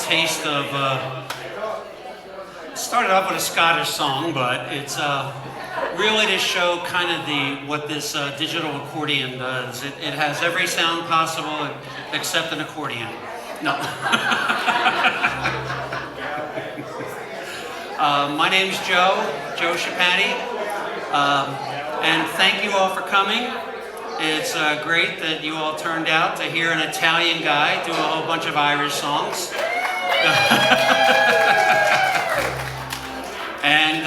taste of, started off with a Scottish song, but it's really to show kind of what this digital accordion does. It has every sound possible except an accordion. No. My name's Joe StPaddysGig, and thank you all for coming. It's great that you all turned out to hear an Italian guy do a whole bunch of Irish songs. And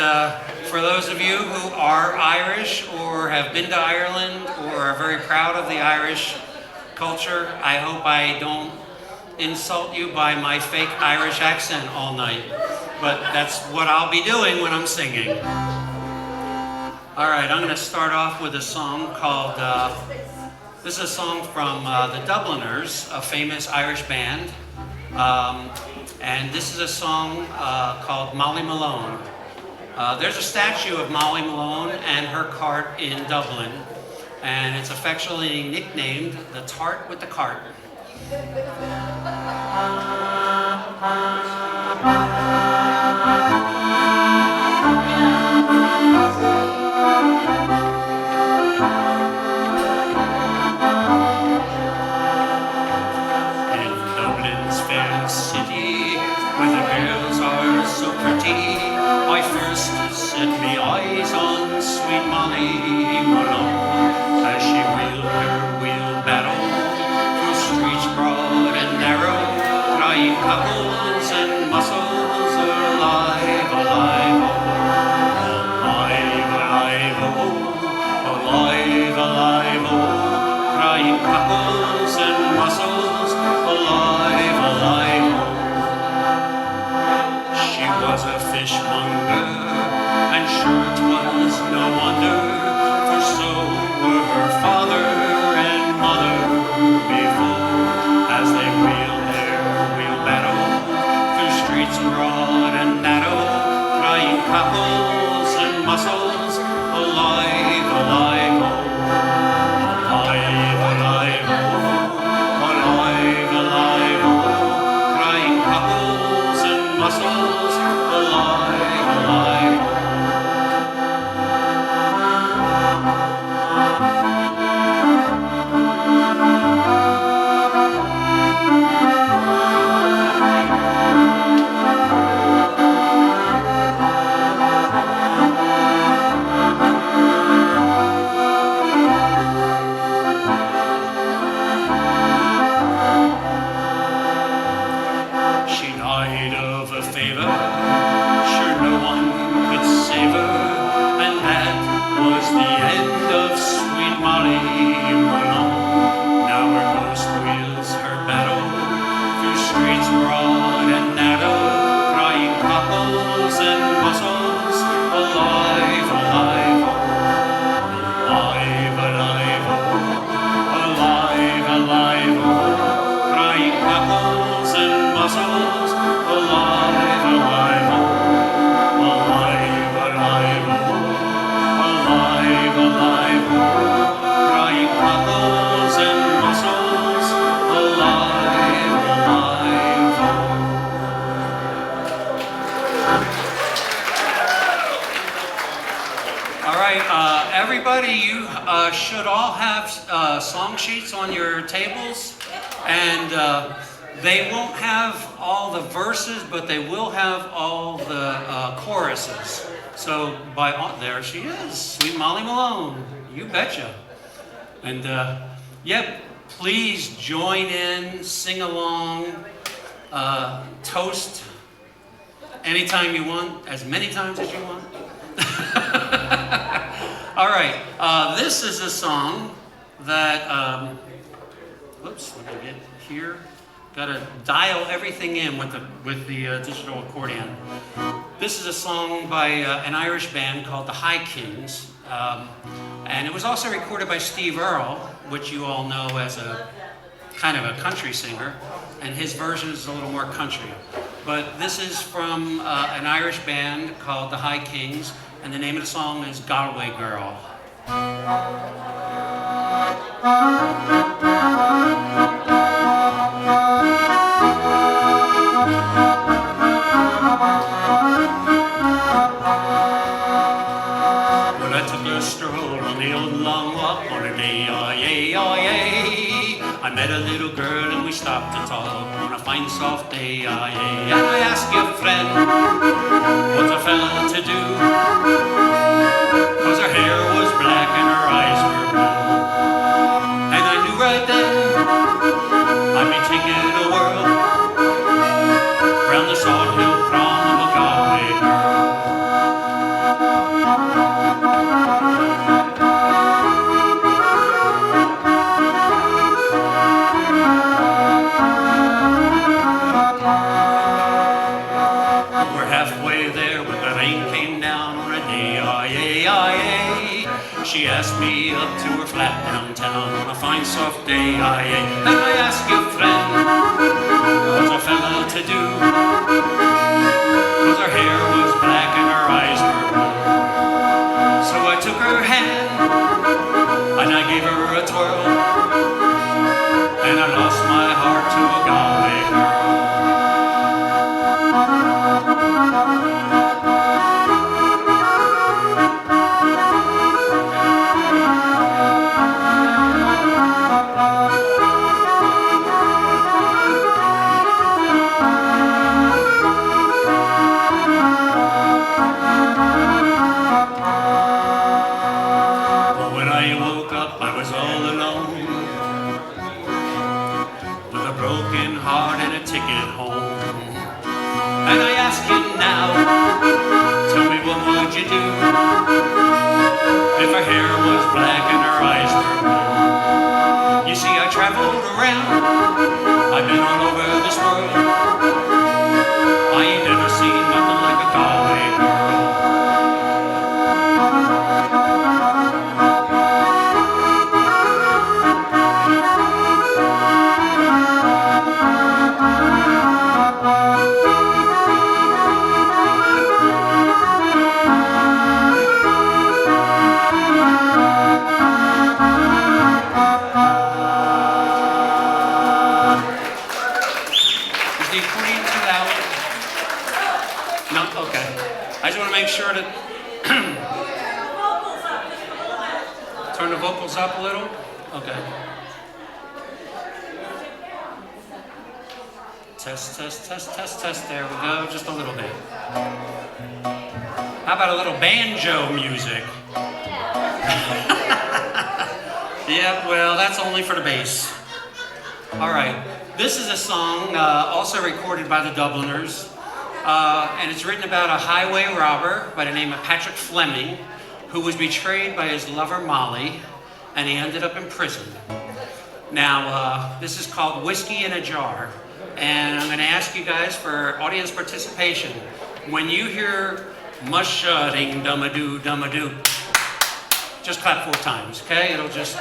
for those of you who are Irish or have been to Ireland or are very proud of the Irish culture, I hope I don't insult you by my fake Irish accent all night. But that's what I'll be doing when I'm singing. All right, I'm going to start off with a song called, this is a song from the Dubliners, a famous Irish band. And this is a song called Molly Malone. There's a statue of Molly Malone and her cart in Dublin, and it's affectionately nicknamed the Tart with the Cart. In Dublin's fair city, where the girls are so pretty, I first set me eyes on sweet Molly Malone, as she wheeled her wheelbarrow through streets broad and narrow, crying cockles and mussels, alive, alive, oh, alive, alive, oh, alive, alive, oh, crying cockles and mussels, alive, alive, oh. She was a fishmonger, and sure 'twas no wonder, for so were her father and mother before, as they wheeled their wheelbarrow through streets broad and narrow, crying cockles and mussels, alive, alive, oh, alive, alive, oh, alive, alive, oh, crying cockles and mussels, alive, alive, oh. She died of a fever, sure no one could save her, and that was the end of sweet Molly Malone. Now her ghost wheels her barrow through streets broad and narrow, crying cockles and mussels, alive, alive, oh, alive, alive, oh, alive, alive, oh, crying cockles and mussels, alive, alive, oh, alive, alive, oh, alive, alive, oh, crying cockles and mussels, alive, alive, oh. All right, everybody, you should all have song sheets on your tables, and they won't have all the verses, but they will have all the choruses. So there she is, sweet Molly Malone, you betcha. And yeah, please join in, sing along, toast anytime you want, as many times as you want. All right, this is a song that, whoops, let me get here. Got to dial everything in with the digital accordion. This is a song by an Irish band called the High Kings, and it was also recorded by Steve Earle, which you all know as a kind of a country singer, and his version is a little more country. But this is from an Irish band called the High Kings, and the name of the song is Galway Girl. A-I-A-I-A. I met a little girl and we stopped to talk on a fine soft day, and I asked your friend, what's a fella to do? Cause her hair was black and her eyes were blue. And I knew right then I'd be taking a whirl round the Salt Hill prom of a Galway girl. We're halfway there when the rain came down on a day, She asked me up to her flat downtown on a fine soft day, And I asked your friend, what's a fella to do? Cause her hair was black and her eyes were blue. So I took her hand and I gave her a twirl, and I lost my heart to a Galway girl. And I ask you now, tell me what would you do if her hair was black and her eyes were blue? You see, I traveled around, I've been all over this world. I ain't never seen nothing like a Galway girl. No? Okay. I just want to make sure to turn the vocals up a little. Okay. Test, test, test, test, test. There we go. Just a little bit. How about a little banjo music? Yeah, well, that's only for the bass. All right. This is a song also recorded by the Dubliners. And it's written about a highway robber by the name of Patrick Fleming, who was betrayed by his lover Molly, and he ended up in prison. Now, this is called Whiskey in a Jar, and I'm going to ask you guys for audience participation. When you hear mush-ding, dum-a-doo, just clap 4 times, okay? It'll just,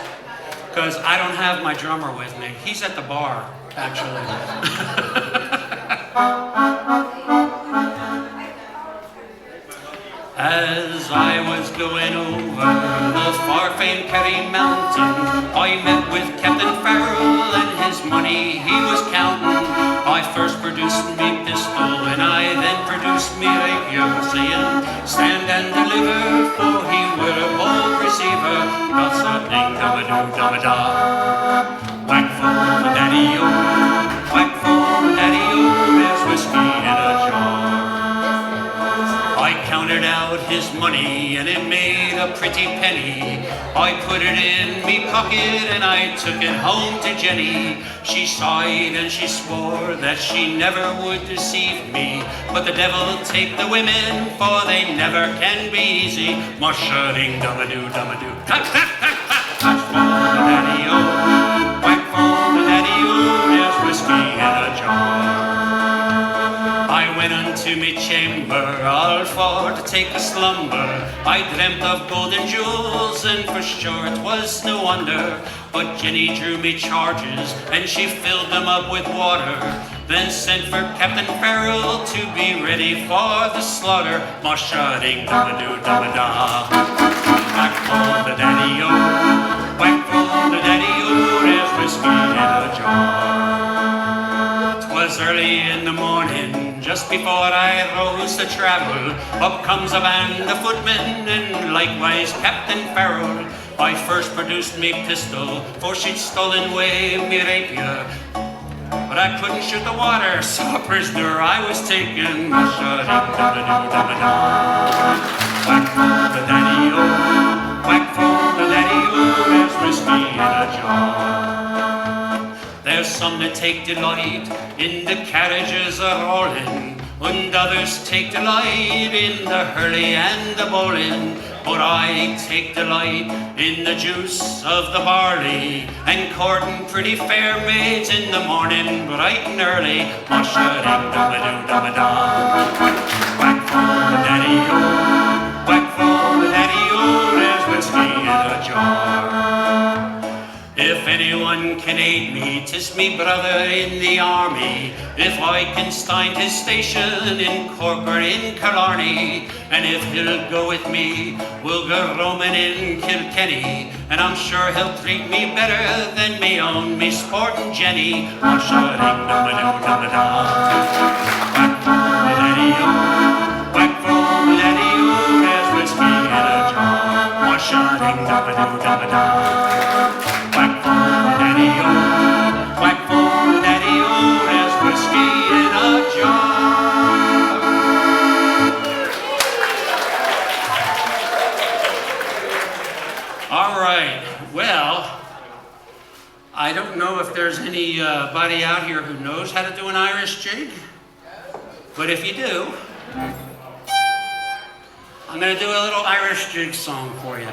because I don't have my drummer with me. He's at the bar, actually. As I was going over the far-famed Kerry Mountain, I met with Captain Farrell and his money he was counting. I first produced me pistol and I then produced me rapier, saying, stand and deliver, for he were a bold receiver. Got something dum-a-doo-dum-a-da. Whack for the daddy-o, whack for the daddy-o, there's whiskey in a jar. I counted out his money and it made a pretty penny. I put it in me pocket and I took it home to Jenny. She sighed and she swore that she never would deceive me. But the devil take the women, for they never can be easy. Mush-ding, dum-a-doo, dum-a-doo. Clap, clap, clap, clap. Whack for the daddy-o, whack for the daddy-o, there's whiskey in a jar. I went unto me chamber, all for to take a slumber. I dreamt of golden jewels, and for sure it was no wonder. But Jenny drew me charges, and she filled them up with water. Then sent for Captain Farrell to be ready for the slaughter. Mush-ding, dum-a-doo, dum-a-da. Whack for the daddy-o, whack for the daddy-o, there's whiskey in a jar. 'Twas early in the morning, just before I rose to travel. Up comes a band of footmen, and likewise Captain Farrell. I first produced me pistol, for she'd stolen away me rapier. But I couldn't shoot the water, so a prisoner I was taken. Whack-a-ding-da-da-doo-da-da-da. Whack for the daddy-o, whack for the daddy-o, there's whiskey in a jar. There's some that take delight in the carriages a-rolling, and others take delight in the hurley and the bowling. But I take delight in the juice of the barley, and courting pretty fair maids in the morning, bright and early. Wash-a-ding-dum-a-doo-dum-a-da. Whack for the daddy-o, whack for the daddy-o, there's whiskey in a jar. If anyone can aid me, 'tis me brother in the army. If I can stand his station in Cork or in Killarney, and if he'll go with me, we'll go roaming in Kilkenny, and I'm sure he'll treat me better than me own me sporting Jenny. Wash-a-ding-dum-a-doo-dum-a-da. Whack for the daddy-o, whack for the daddy-o, there's whiskey in a jar. Wash-a-ding-dum-a-doo-dum-a-da. Whack for the daddy-o, whack for the daddy-o, there's whiskey in a jar. All right, well, I don't know if there's anybody out here who knows how to do an Irish jig, but if you do, I'm going to do a little Irish jig song for you.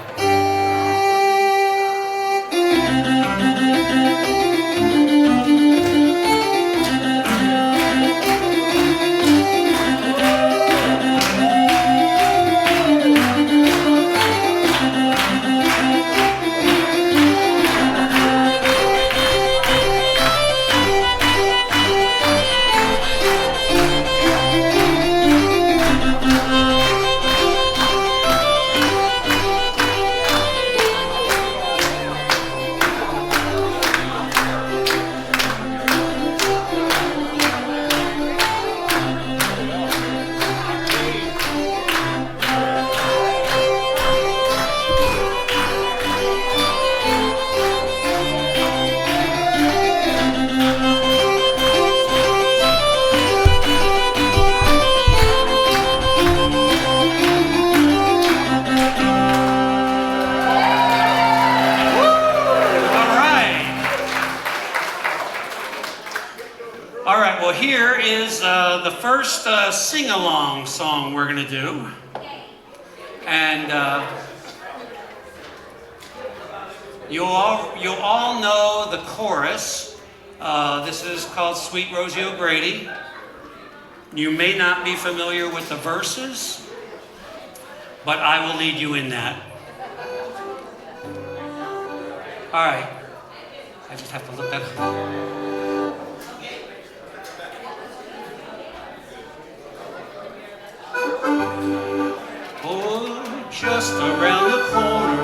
All right, well, here is the first sing-along song we're going to do. And you'll all know the chorus. This is called Sweet Rosie O'Grady. You may not be familiar with the verses, but I will lead you in that. All right. I just have to look that up. Just around the corner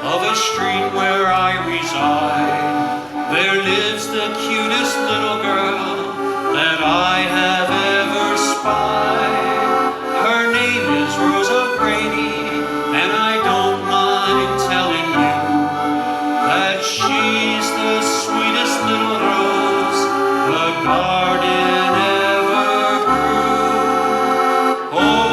of a street where I reside, there lives the cutest little girl that I have ever spied. Her name is Rose O'Grady, and I don't mind telling you that she's the sweetest little rose the garden ever grew. Oh,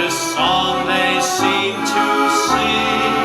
song they seem to sing.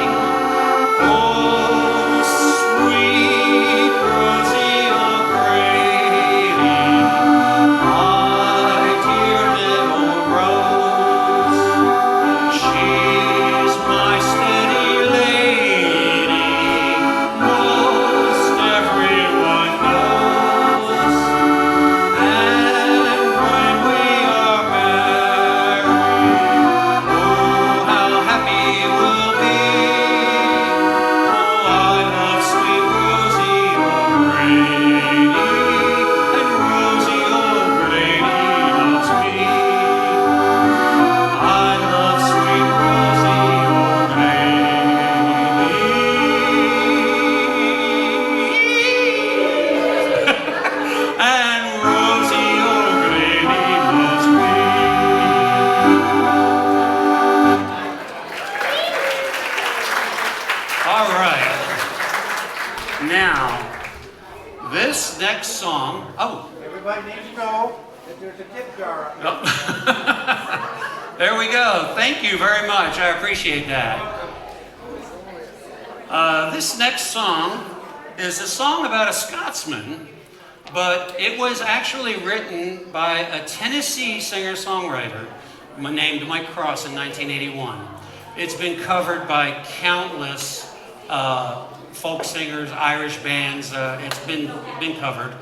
Now, this next song, Everybody needs to know that there's a tip jar up there. oh. There we go. Thank you very much. I appreciate that. This next song is a song about a Scotsman, but it was actually written by a Tennessee singer-songwriter named Mike Cross in 1981. It's been covered by countless folk singers, Irish bands. It's been covered.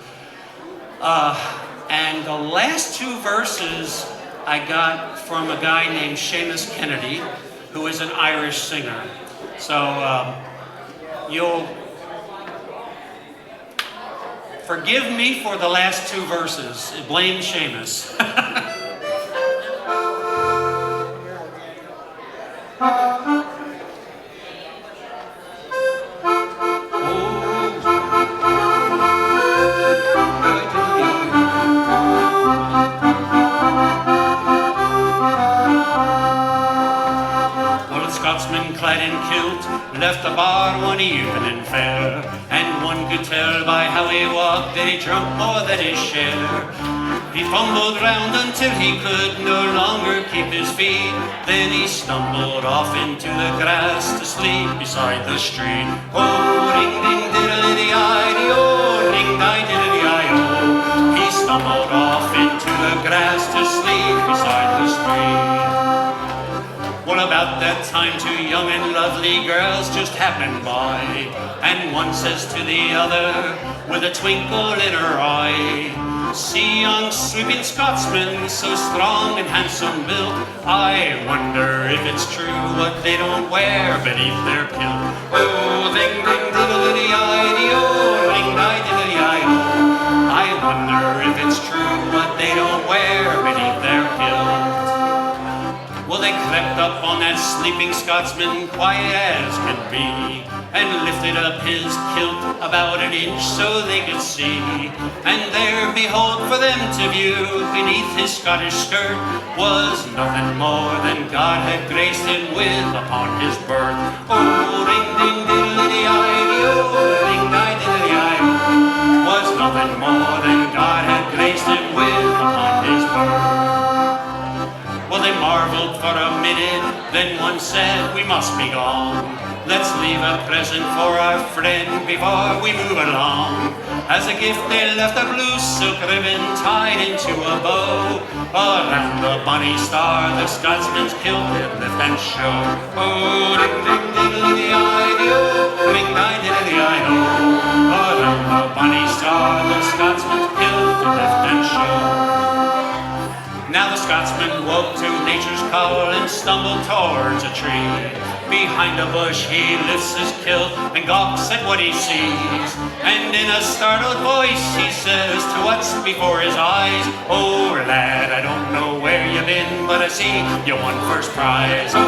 And the last two verses I got from a guy named Seamus Kennedy, who is an Irish singer. So you'll forgive me for the last two verses. Blame Seamus. Scotsman clad in kilt left the bar one evening fair, and one could tell by how he walked that he drunk more than his share. He fumbled round until he could no longer keep his feet, then he stumbled off into the grass to sleep beside the street. Oh, ding ding diddle-iddy-iddy-oh, ding-di-diddle-iddy-oh. He stumbled off into the grass to sleep beside the street. Well, about that time, two young and lovely girls just happened by, and one says to the other, with a twinkle in her eye, "See young sweeping Scotsmen, so strong and handsome built, I wonder if it's true what they don't wear beneath their kilt." Oh, ding ding diddle-iddy-iddy-oh, ding-di-diddle-iddy-oh. I wonder if it's true what they don't wear beneath their kilt. Well, they crept up on that sleeping Scotsman, quiet as can be, and lifted up his kilt about an inch so they could see. And there, behold, for them to view, beneath his Scottish skirt, was nothing more than God had graced him with upon his birth. Oh, ring ding diddle-iddy-iddy-oh, ding-di-diddle-iddy-oh, was nothing more than God had graced him with upon his birth. Well, they marveled for a minute, then one said, "We must be gone. Let's leave a present for our friend before we move along." As a gift they left a blue silk ribbon tied into a bow. Around the bonny star the Scotsman's kilt did lift and show. Oh, ding ding diddle-iddy-iddy-oh, ding-di-diddle-iddy-oh. Around the bonny star the Scotsman's kilt did lift and show. Now the Scotsman woke to nature's call and stumbled towards a tree. Behind a bush he lifts his kilt and gawks at what he sees. And in a startled voice he says to what's before his eyes, "Oh lad, I don't know where you've been, but I see you won first prize." Oh,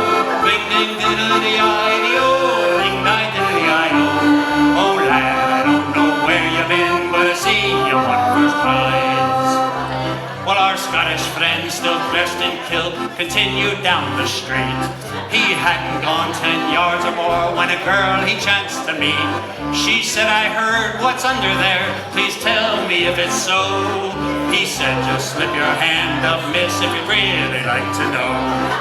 ring ding diddle-iddy-iddy-oh, ding-di-diddle-iddy-oh. Oh lad, I don't know where you've been, but I see you won first prize. Well, our Scottish friend, still dressed in kilt, continued down the street. He hadn't gone 10 yards or more when a girl he chanced to meet. She said, "I heard what's under there, please tell me if it's so." He said, "Just slip your hand up, miss, if you'd really like to know."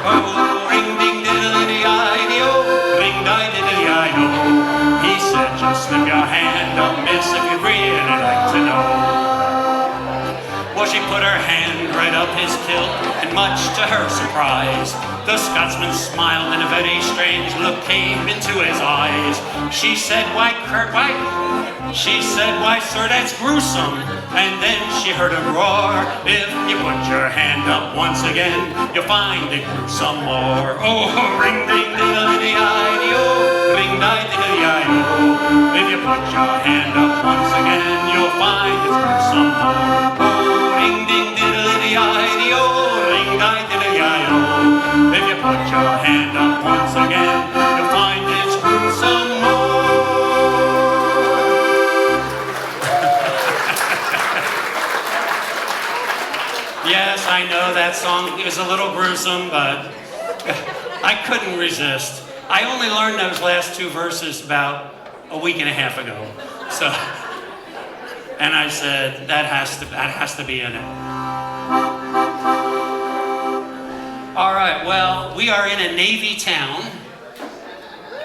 Oh, ring ding diddle-iddy-iddy-oh, ring-di-diddle-iddy-oh. He said, "Just slip your hand up, miss, if you'd really like to know." Well, she put her hand right up his kilt, and much to her surprise, the Scotsman smiled and a very strange look came into his eyes. She said, why, sir, that's gruesome." And then she heard him roar, "If you put your hand up once again, you'll find it grew some more." Oh, ring ding diddle-iddy-iddy-oh, ring di diddle-iddy-oh. If you put your hand up once again, you'll find it grew some more. Oh, ring ding diddle-iddy-iddy-oh, ring di diddle-iddy-oh. If you put your hand up once again, you'll find it's grew some more. Yes, I know that song is a little gruesome, but I couldn't resist. I only learned those last two verses about a week and a half ago. So, and I said, that has to be in it. All right, well, we are in a Navy town,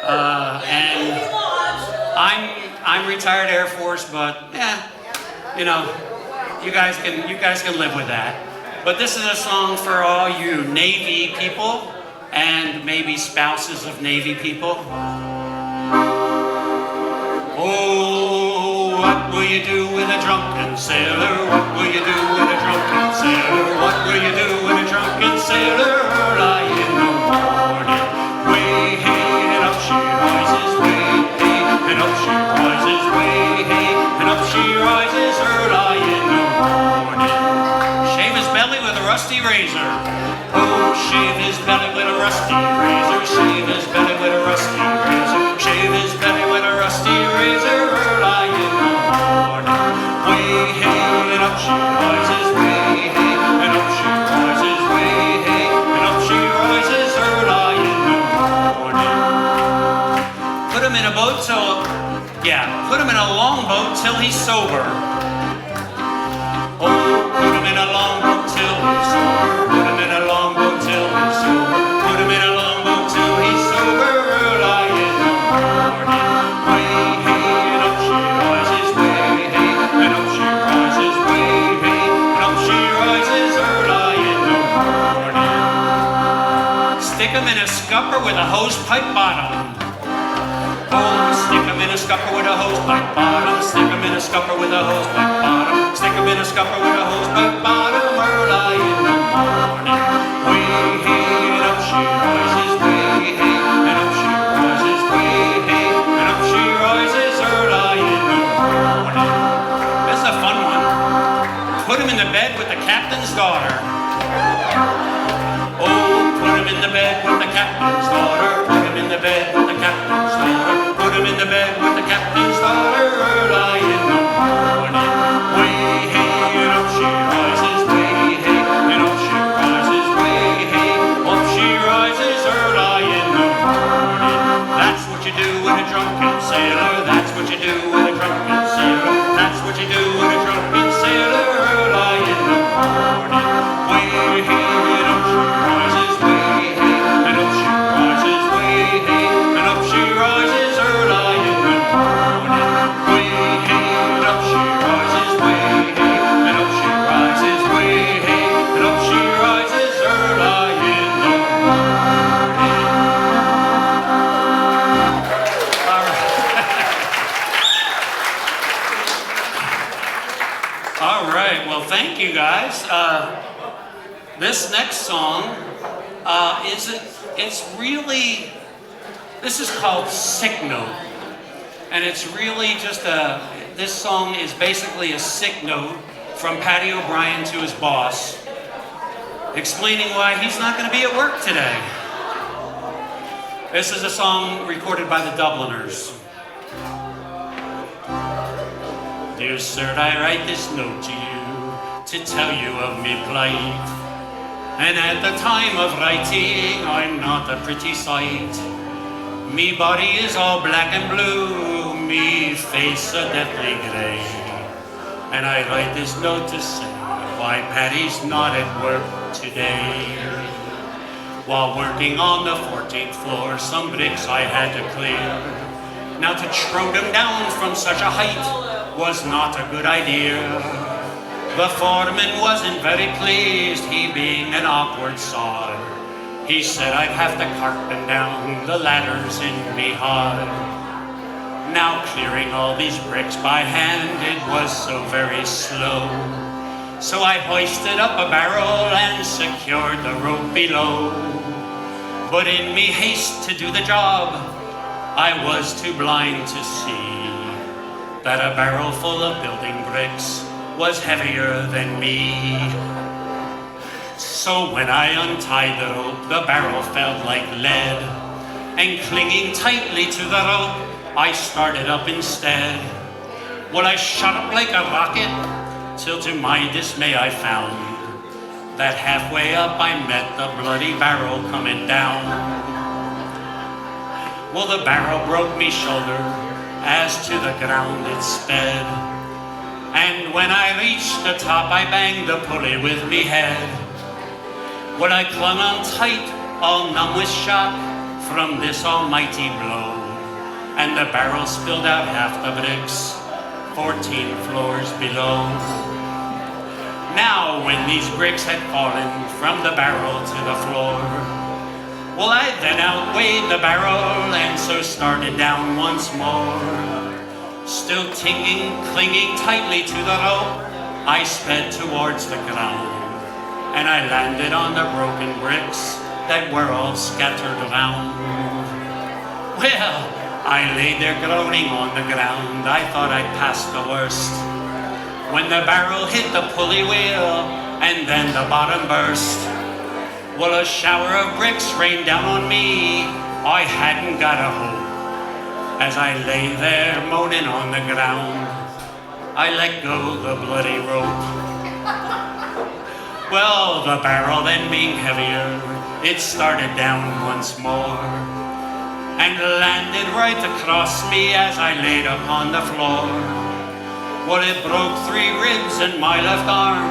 and I'm retired Air Force, but you know, you guys can live with that. But this is a song for all you Navy people and maybe spouses of Navy people. Oh, what will you do with a drunken sailor? What will you do with a drunken sailor? What will you do with a drunken sailor? Early in the morning, way hey, and up she rises, way hey, and up she rises, way hey, and up she rises early in the morning. Shave his belly with a rusty razor. Oh, shave his belly with a rusty razor. Shave his belly with a rusty razor. Shave his belly with a rusty razor. Early in the morning, way hey, and up she rises, way hey, and up she rises, way hey, and up she rises early in the morning. Put him in a boat till, put him in a long boat till he's sober. Oh, put him in a long boat till he's sober. Put him in a long boat till he's sober. Put him in a long boat till he's sober. Early in the morning, way hey, and up she rises, way hey, and up she rises, way hey, and up she rises early in the morning. Stick him in a scupper with a hose pipe bottom. Oh, stick him in a scupper with a hose pipe bottom. Stick him in a scupper with a hose pipe bottom. Stick him in a scupper with a hose pipe bottom. Early in the morning, way hey, and up she rises, way hey, and up she rises, way hey, and up she rises early in the morning. This is a fun one. Put him in the bed with the captain's daughter. Oh, put him in the bed with the captain's daughter. Put him in the bed with the captain's daughter. Put him in the bed with the captain's daughter. Early in the morning, way hey, and up she rises, way hey, and up she rises, way hey, up she rises early in the morning. That's what you do with a drunken sailor. That's what you do with a drunken sailor. That's what you do with a drunken sailor. Early in the morning, way hey, and up she rises, way hey, and up she rises, way hey, and up she rises early in the morning, way hey, and up she rises, way hey, and up she rises, way hey, and up she rises early in the morning. All right. All right. Well, thank you guys. This next song this is called Sick Note. And it's really just this song is basically a sick note from Patty O'Brien to his boss, explaining why he's not going to be at work today. This is a song recorded by the Dubliners. Dear sir, I write this note to you to tell you of me plight. And at the time of writing, I'm not a pretty sight. Me body is all black and blue, me face a deathly grey. And I write this note to say why Patty's not at work today. While working on the 14th floor, some bricks I had to clear. Now to throw them down from such a height was not a good idea. The foreman wasn't very pleased, he being an awkward sod. He said I'd have to cart them down the ladders in me hard. Now clearing all these bricks by hand, it was so very slow. So I hoisted up a barrel and secured the rope below. But in me haste to do the job, I was too blind to see that a barrel full of building bricks was heavier than me. So when I untied the rope, the barrel felt like lead, and clinging tightly to the rope, I started up instead. Well, I shot up like a rocket, till to my dismay I found that halfway up I met the bloody barrel coming down. Well, the barrel broke me shoulder, as to the ground it sped. And when I reached the top, I banged the pulley with me head. Well, I clung on tight, all numb with shock from this almighty blow, and the barrel spilled out half the bricks, 14 floors below. Now, when these bricks had fallen from the barrel to the floor, well, I then outweighed the barrel and so started down once more. Still clinging tightly to the rope, I sped towards the ground, and I landed on the broken bricks that were all scattered around. Well, I lay there groaning on the ground. I thought I'd passed the worst, when the barrel hit the pulley wheel and then the bottom burst. Well, a shower of bricks rained down on me. I hadn't got a hope. As I lay there moaning on the ground, I let go the bloody rope. Well, the barrel then being heavier, it started down once more and landed right across me as I laid upon the floor. Well, it broke 3 ribs in my left arm,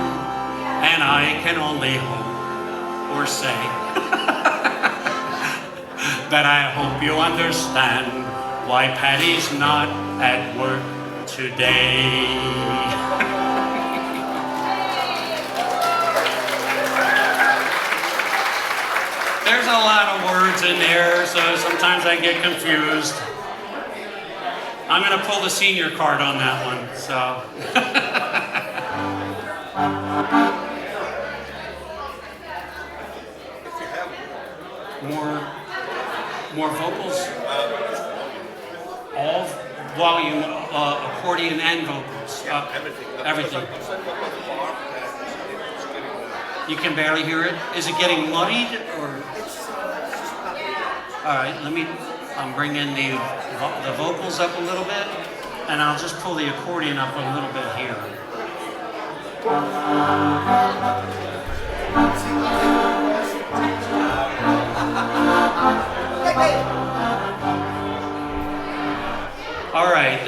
and I can only hope or say that I hope you understand why Paddy's not at work today. There's a lot of words in there, so sometimes I get confused. I'm going to pull the senior card on that one, so. More vocals? All volume, accordion and vocals. Everything. You can barely hear it? Is it getting muddied or? All right, I'm bringing the vocals up a little bit, and I'll just pull the accordion up a little bit here. All right,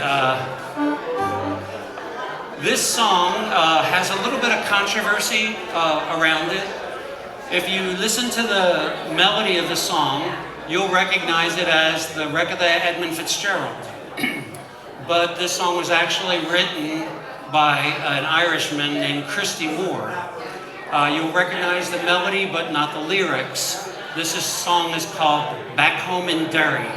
this song has a little bit of controversy around it. If you listen to the melody of the song, you'll recognize it as the record of Edmund Fitzgerald. But this song was actually written by an Irishman named Christy Moore. You'll recognize the melody, but not the lyrics. This song is called Back Home in Derry.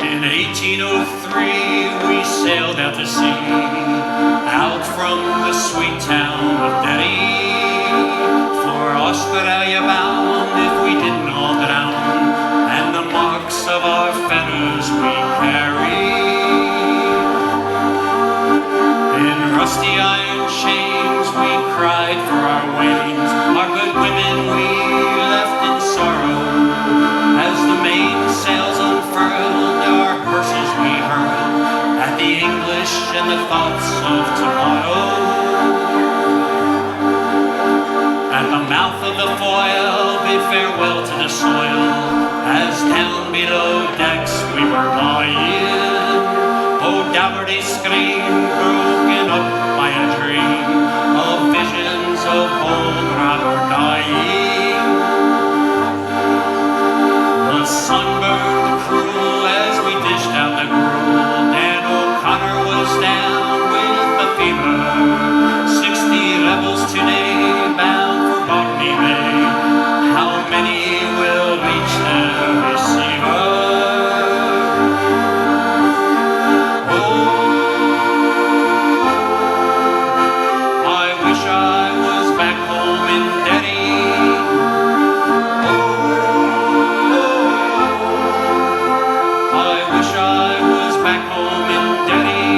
In 1803, we sailed out to sea, out from the sweet town of Derry, for Australia bound if we didn't all drown, and the marks of our feathers we carry. In rusty iron chains we cried for our wains, our good women we left in sorrow. As the mainsails unfurled, our curses we hurled at the English and the thoughts of tomorrow. At the mouth of the foil bid farewell to the soil, as down below decks we were lying. Oh, Dougherty screamed, broken up by a dream of visions of old Robert dying. The sun burned cruel as we dished out the gruel. Dan O'Connor was down with the fever. 60 rebels today bound for Botany Bay. How many will reach their receiver? Oh, I wish I was back home in Derry. I wish I was back home in Derry.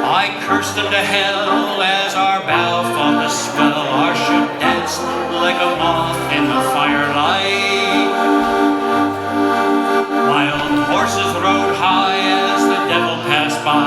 I cursed them to hell as our bow fought the swell. Our ship danced like a moth in the firelight. Wild horses rode high as the devil passed by.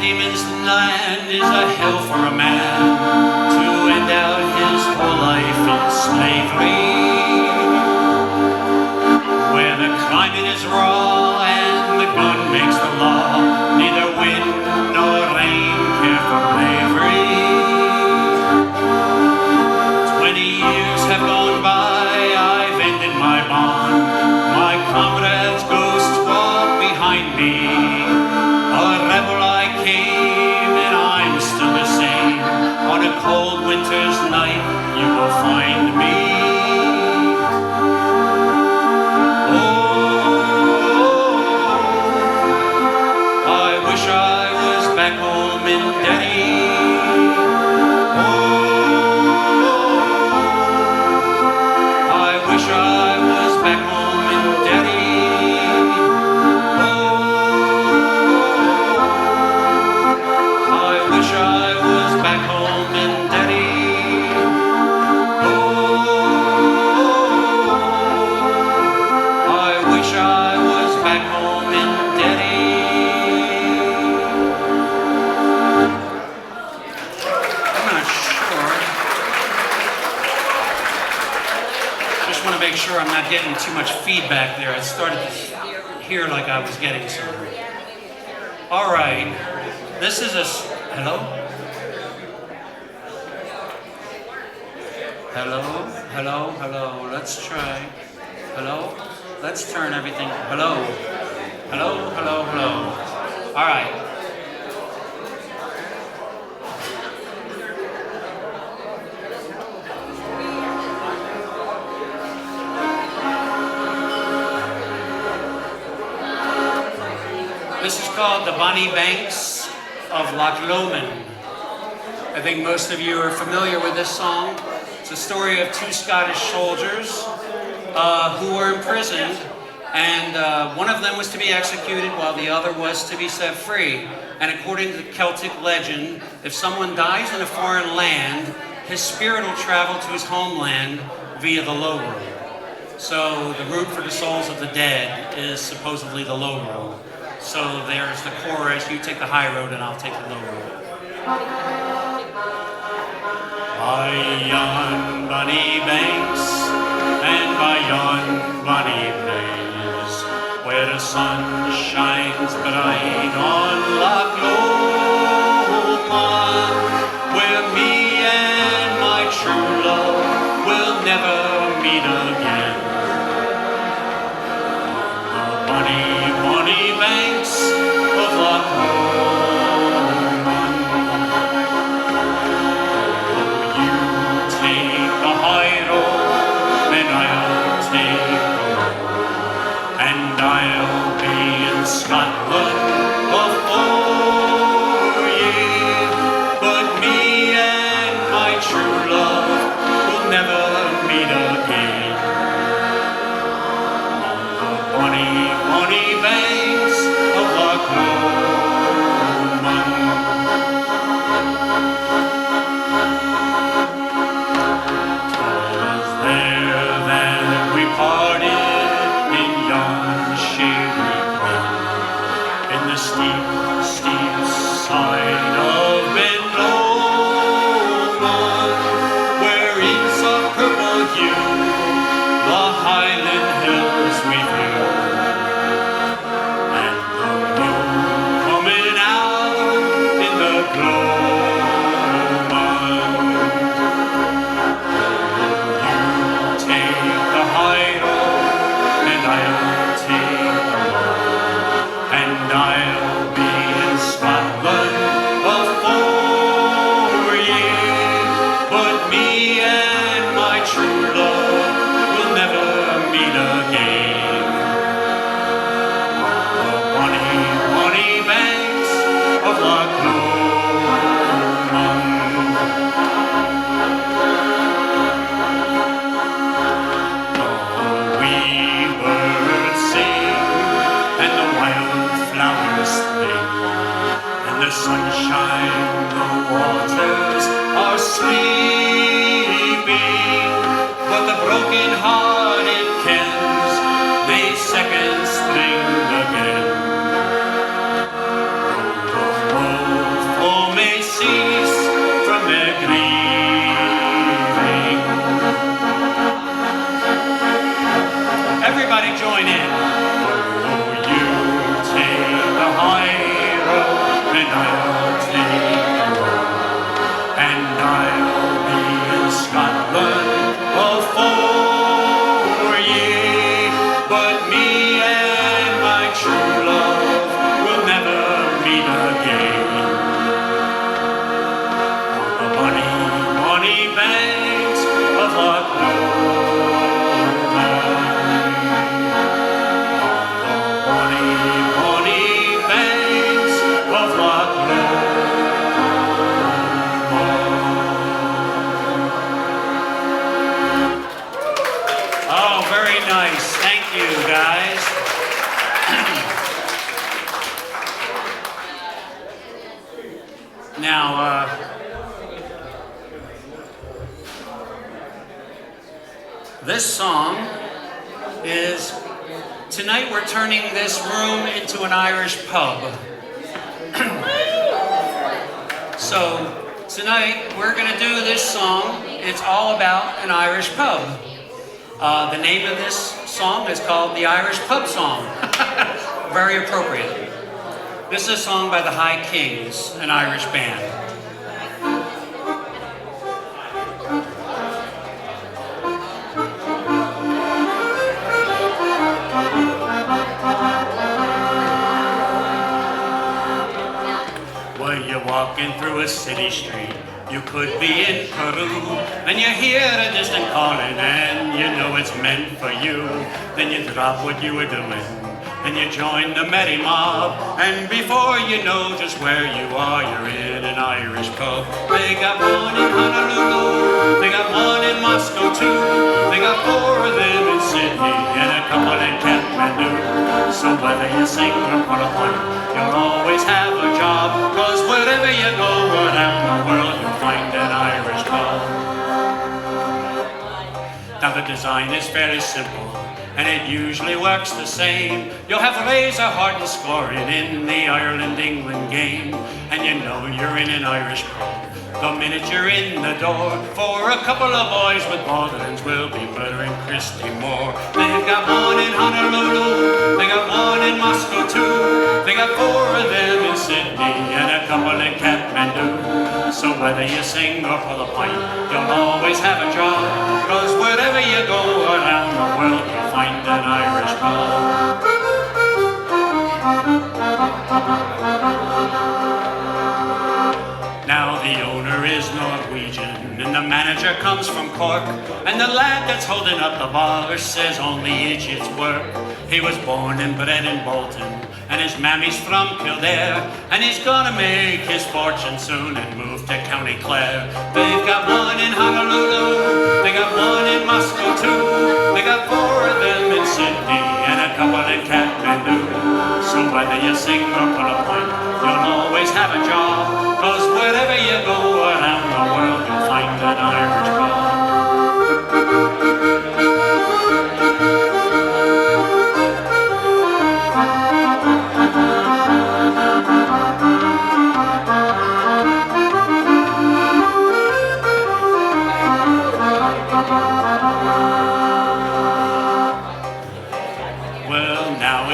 demon's land is a hell for a man to end out his whole life in slavery, where the climate is raw and the gun makes the law, neither wind nor rain care for bravery. 20 years have gone by, I've ended my bond, my comrade's ghost walk behind me. A rebel I came and I'm still the same. On a cold winter's night you will find me. Oh, I wish I was back home in Derry. Oh, I wish I was back home in Derry. Make sure I'm not getting too much feedback there. I started to hear like I was getting some. All right, this is a, hello? Hello, hello, hello, let's try. Hello, let's turn everything, hello, hello, hello, hello. All right. This is called the Bonnie Banks of Loch Lomond. I think most of you are familiar with this song. It's a story of two Scottish soldiers who were imprisoned, and one of them was to be executed while the other was to be set free. And according to Celtic legend, if someone dies in a foreign land, his spirit will travel to his homeland via the low road. So the route for the souls of the dead is supposedly the low road. So there's the chorus, you take the high road and I'll take the low road. By yon bonny banks and by yon bonny place, where the sun shines bright on Loch Lomond, where me and my true love will never meet again. On the bonny banks of Loch Lomond, you take the high road and I'll take the low, and I'll be in Scotland before ye, but me and my true love will never meet again. Bonny banks of Loch Lomond. Twas there that we parted in yon shady glen, in the steep, steep side of Ben Lomond, where in some purple hue the Highland hills we view. The sunshine, the waters are sleeping, but the broken-hearted kens, they second string again. The and I'll take the road, and I'll be in Scotland before ye, but me and my true love will never meet again. On the bonny, bonny banks of Loch guys. Now, this song is, tonight we're turning this room into an Irish pub. So, tonight we're going to do this song. It's all about an Irish pub. The name of this song is called the Irish Pub Song. Very appropriate. This is a song by the High Kings, an Irish band. Well, you're walking through a city street. You could be in Peru, and you hear a distant calling, and you know it's meant for you. Then you drop what you were doing, and you join the merry mob, and before you know just where you are, you're in an Irish pub. They got one in Honolulu, they got one in Moscow too, they got 4 of them in Sydney, and a couple in Kathmandu. So whether you sing or put a point, you'll always have a job, 'cause wherever you go around the world, you'll find an Irish pub. Now the design is fairly simple, and it usually works the same. You'll have razor hardened scoring in the Ireland-England game, and you know you're in an Irish pub the minute you're in the door. For a couple of boys with baldrins will be murdering Christy Moore. They've got one in Honolulu, they got one in Moscow too, they got 4 of them in Sydney and a couple in Kathmandu. So whether you sing or pull a pint, you'll always have a job, 'cause wherever you go around the world, you'll find an Irish pub. Now the owner is Norwegian, and the manager comes from Cork, and the lad that's holding up the bar says only idiots work. He was born and bred in Bolton, and his mammy's from Kildare, and he's gonna make his fortune soon and move to County Clare. They've got one in Honolulu, they got one in Moscow too, they got 4 of them in Sydney and a couple in Kathmandu. So whether you sing or pull a point, you'll always have a job, 'cause wherever you go around the world, you'll find an Irish pub.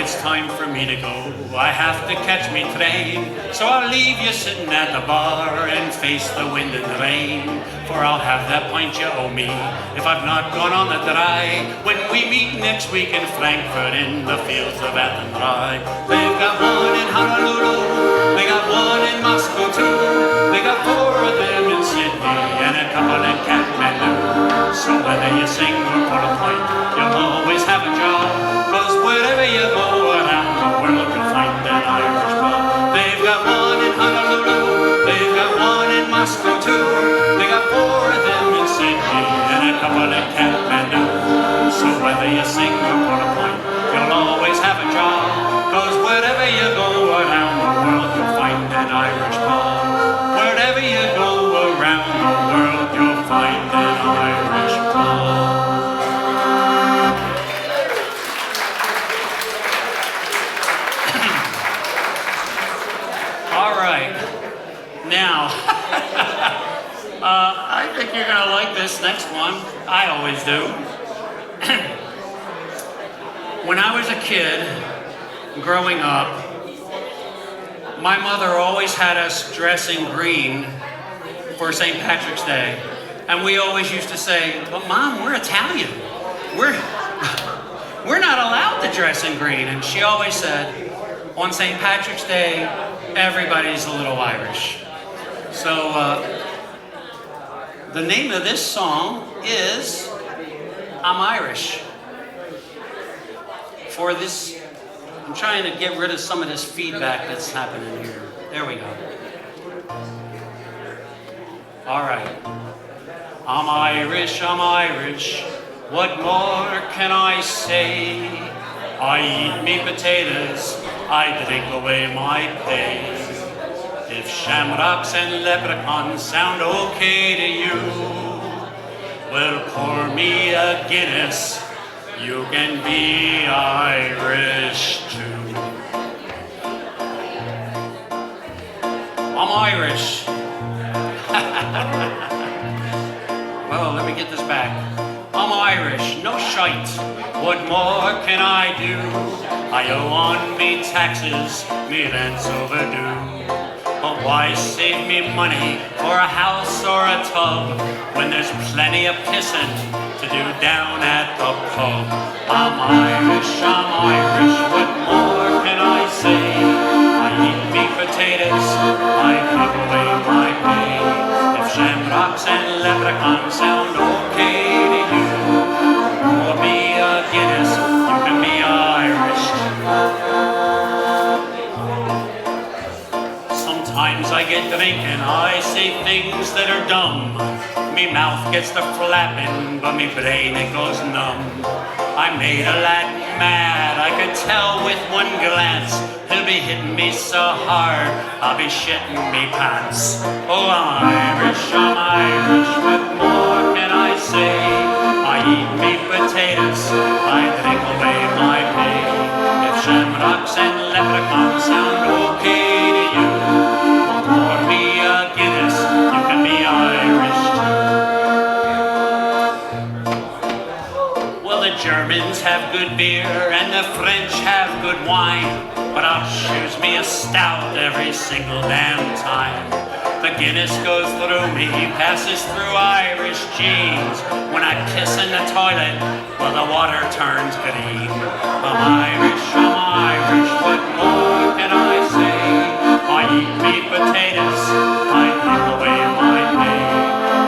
It's time for me to go, I have to catch me train, so I'll leave you sitting at the bar and face the wind and the rain, for I'll have that pint you owe me if I've not gone on the dry, when we meet next week in Frankfurt in the fields of Athenry. They've got one in Honolulu, they got one in Moscow too, they got 4 of them in Sydney and a couple in Kathmandu. So whether you sing or put a pint, you'll always have a job, 'cause wherever you go around the world, you'll find an Irish pub. They've got one in Honolulu, they've got one in Moscow too, they got 4 of them in Sydney and a couple in Kathmandu. So whether you sing or put a point, you'll always have a job, 'cause wherever you go around the world, you'll find an Irish pub. Wherever you go around the world, you'll find an Irish pub. Now, I think you're going to like this next one. I always do. When I was a kid, growing up, My mother always had us dress in green for St. Patrick's Day. And we always used to say, but Mom, we're Italian. We're not allowed to dress in green. And she always said, on St. Patrick's Day, everybody's a little Irish. So the name of this song is I'm Irish. For this, I'm trying to get rid of some of this feedback that's happening here. There we go. All right. I'm Irish, I'm Irish. What more can I say? I eat me potatoes, I drink away my pain. If shamrocks and leprechauns sound okay to you, well, pour me a Guinness. You can be Irish too. I'm Irish. Well, let me get this back. I'm Irish, no shite. What more can I do? I owe on me taxes, me rent's overdue. But why save me money for a house or a tub when there's plenty of pissing to do down at the pub? I'm Irish, what more can I say? I eat me potatoes, I give away my pay. If shamrocks and leprechauns sound okay to you, pour me a Guinness, you can be Irish too. Sometimes I get drinking, I say things that are dumb. Me mouth gets to flapping, but me brain it goes numb. I made a lad mad, I could tell with one glance. He'll be hitting me so hard, I'll be shitting me pants. Oh, I'm Irish, what more can I say? I eat me potatoes, I drink away my pay. If shamrocks and leprechauns sound okay to you, pour me a Guinness, you can be Irish too. Well, the Germans have good beer and the French have good wine, but I'll choose me a stout every single damn time. The Guinness goes through me, passes through Irish jeans. When I piss in the toilet, well, the water turns green. I'm Irish, what more can I say? I eat me potatoes, I drink away my pay.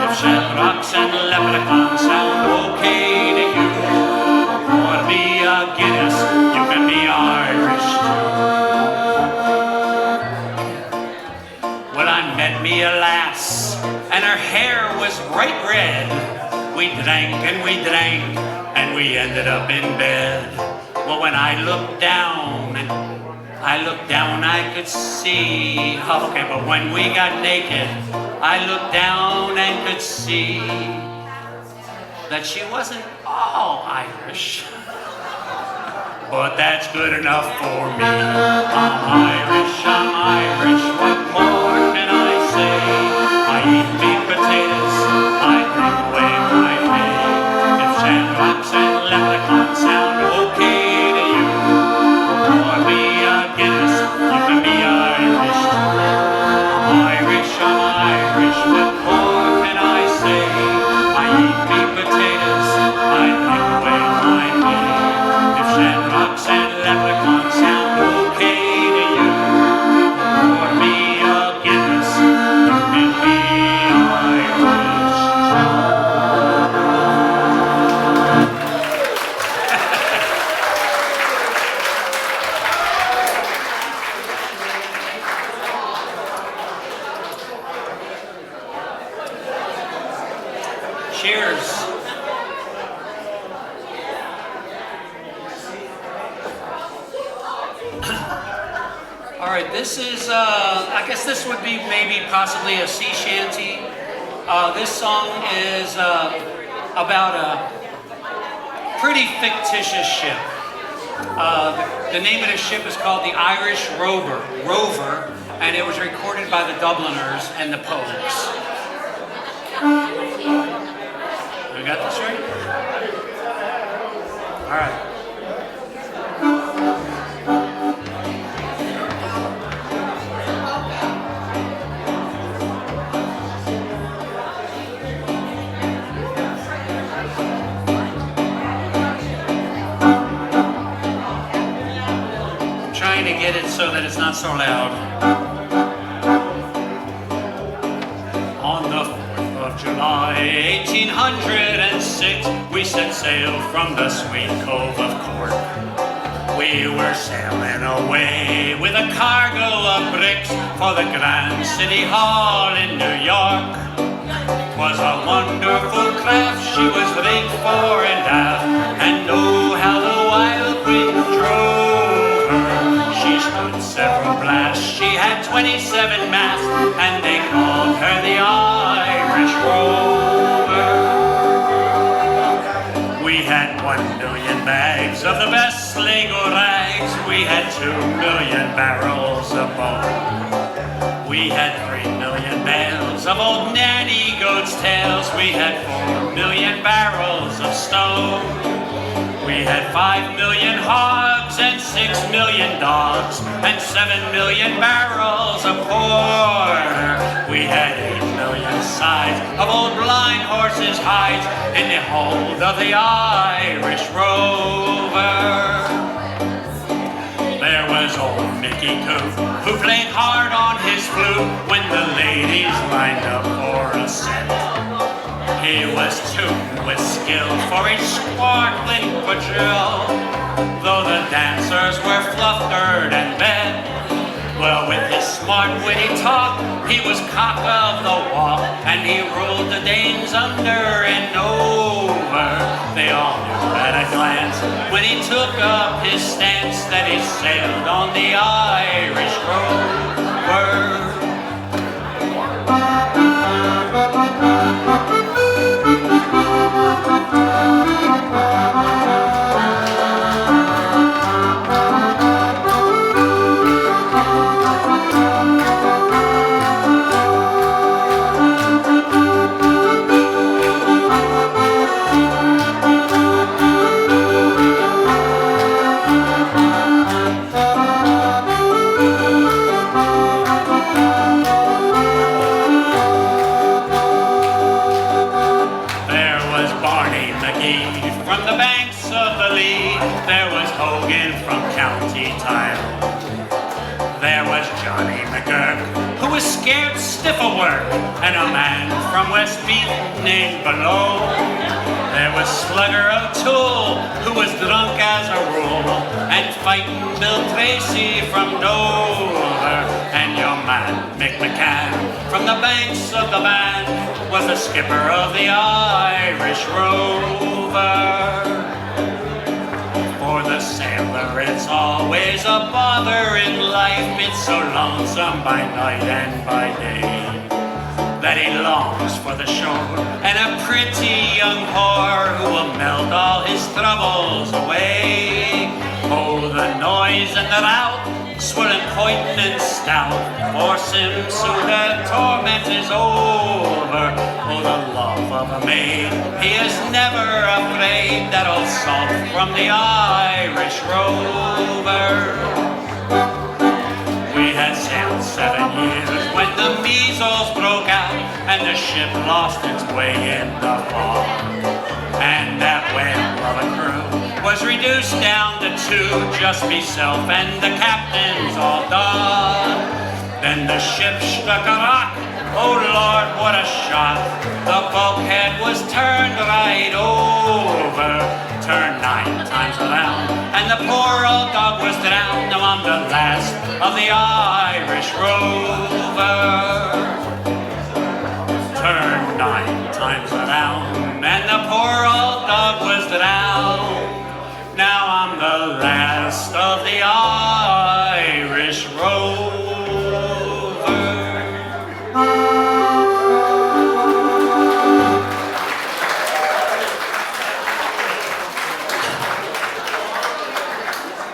If shamrocks and leprechauns sound okay to you, pour me a Guinness, you can be Irish too. Well, I met me a lass, and her hair was bright red. We drank, and we ended up in bed. Well, when I looked down, I could see. Okay, but when we got naked, I looked down and could see that she wasn't all Irish. But that's good enough for me. I'm Irish, what more can I say? I eat me potatoes, I drink away my pay. If shamrocks and leprechauns sound okay to you, pour me a Guinness, you can be Irish too. I'm Irish, what more can I say? I eat me potatoes, I drink away my pay. If shamrocks and leprechauns sound okay to you, pour me a Guinness, you can be Irish too. Cheers. All right, this is, I guess this would be maybe possibly a sea shanty. This song is about a pretty fictitious ship. The name of the ship is called the Irish Rover, and it was recorded by the Dubliners and the Pogues. We got this right? All right. that it's not so loud. On the 4th of July, 1806, we set sail from the sweet cove of Cork. We were sailing away with a cargo of bricks for the Grand City Hall in New York. 'Twas a wonderful craft, she was rigged fore and aft, and oh, how the wild wind drove her. She stood several blasts, she had 27 masts, and they called her the Irish Rover. We had 1 million bags of the best Sligo rags, we had 2 million barrels of bone. We had 3 million bales of old nanny goats' tails. We had 4 million barrels of stone. We had 5 million hogs and 6 million dogs and 7 million barrels of porter. We had 8 million sides of old blind horses' hides in the hold of the Irish Rover. There was old Mickey Coop, who played hard on his flute when the ladies lined up for a set. He was tuned with skill for each sparkling quadrille, though the dancers were fluffed and bent. Well, with his smart, witty talk, he was cock of the walk, and he ruled the dames under and over. They all knew at a glance when he took up his stance that he sailed on the Irish Rover. There was Hogan from County Tile. There was Johnny McGurk, who was scared stiff of work, and a man from West Beath named Below. There was Slugger O'Toole, who was drunk as a rule, and fighting Bill Tracy from Dover. And your man, Mick McCann, from the banks of the Bann, was the skipper of the Irish Rover. For the sailor, it's always a bother in life. It's so lonesome by night and by day that he longs for the shore and a pretty young whore who will melt all his troubles away. Oh, the noise and the rout, swirling coitin' and stout, force him soon the torment is over. Oh, the love of a maid, he is never afraid, that old salt from the Irish Rover. We had sailed 7 years when the measles broke out and the ship lost its way in the fog. And that whale of a crew was reduced down to 2, just myself and the captain's all done. Then the ship struck a rock, oh Lord, what a shock. The bulkhead was turned right over, turned 9 times around, and the poor old dog was drowned. Now I'm the last of the Irish Rover. Turned 9 times around, and the poor old dog was drowned. Now I'm the last of the Irish Rover.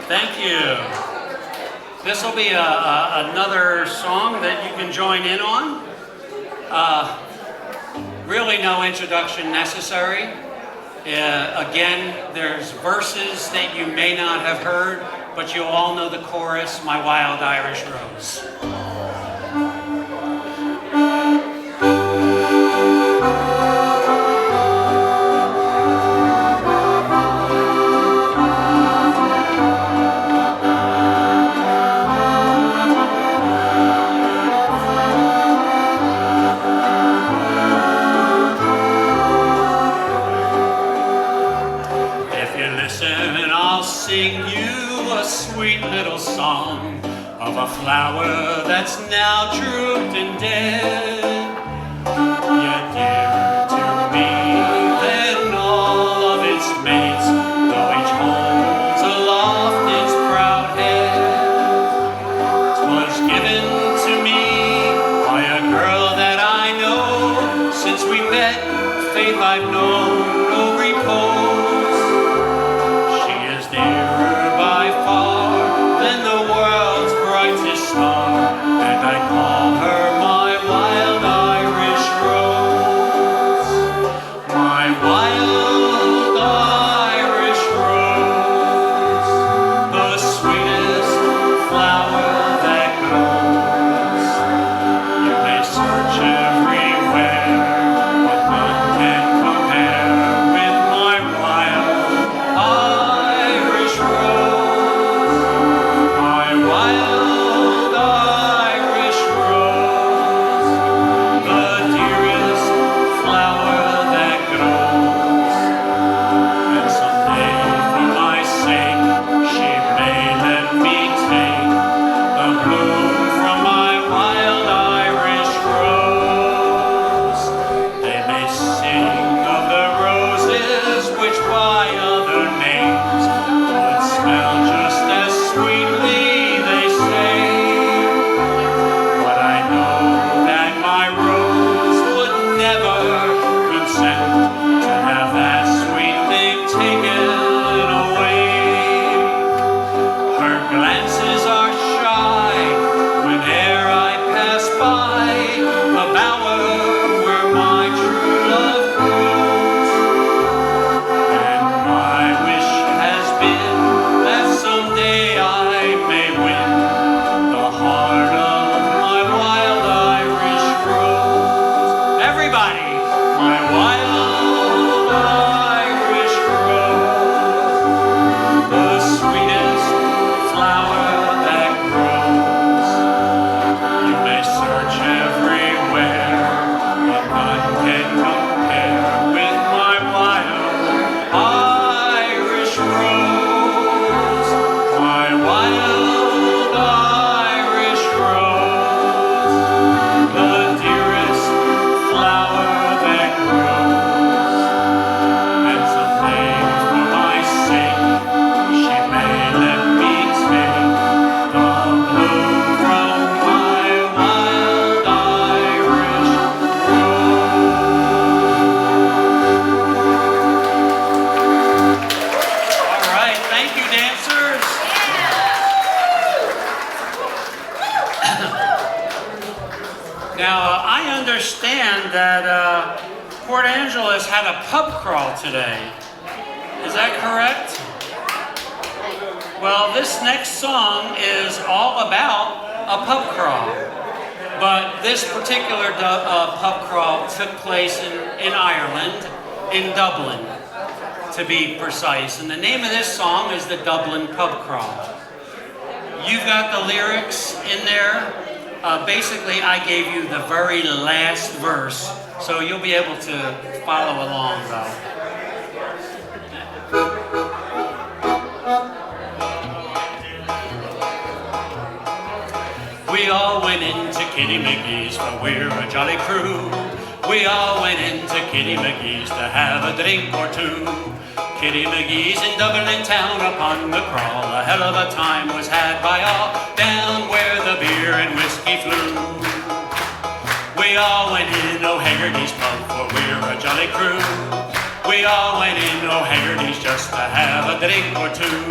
Thank you. This will be another song that you can join in on. Really no introduction necessary. Again, there's verses that you may not have heard, but you all know the chorus, My Wild Irish Rose. flower that's now drooped and dead, yet dearer to me than all of its mates, though each holds aloft its proud head. 'Twas given to me by a girl that I know. Since we met, faith I've known no repose. She is dearer by far than the world's brightest star, and I call her my wild Irish rose. My wild Irish rose, the sweetest flower that grows. You may search everywhere, but none can compare with my wild Irish rose. My wild Irish rose, the dearest flower that grows. And someday for my sake she may let me take the bloom from my wild Irish rose. They may sing of the roses which by other names would smell just as sweetly, they say. But I know that my rose would never consent to have that sweet thing taken away. Her glances are shy whene'er I pass by the bower where my true love grows. And my wish has been that someday I may win the heart of my wild Irish rose. Everybody, my wild Irish rose, the sweetest flower that grows. You may search everywhere, but none can compare with my wild Irish rose. My wild Irish rose, the dearest flower that grows. And someday for my sake she may let me take the bloom from my wild Irish rose. All right, thank you, dancers. Now, I understand that Port Angeles had a pub crawl today. Is that correct? Well, this next song is all about a pub crawl. But this particular pub crawl took place in Ireland, in Dublin, to be precise. And the name of this song is the Dublin Pub Crawl. You've got the lyrics in there. Basically, I gave you the very last verse, so you'll be able to follow along, though. We all went into Kitty McGee's, for we're a jolly crew. We all went into Kitty McGee's to have a drink or two. Kitty McGee's in Dublin town upon the crawl. A hell of a time was had by all down where the beer and whiskey flew. We all went in O'Hagerty's pub, for we're a jolly crew. We all went in O'Hagerty's just to have a drink or two.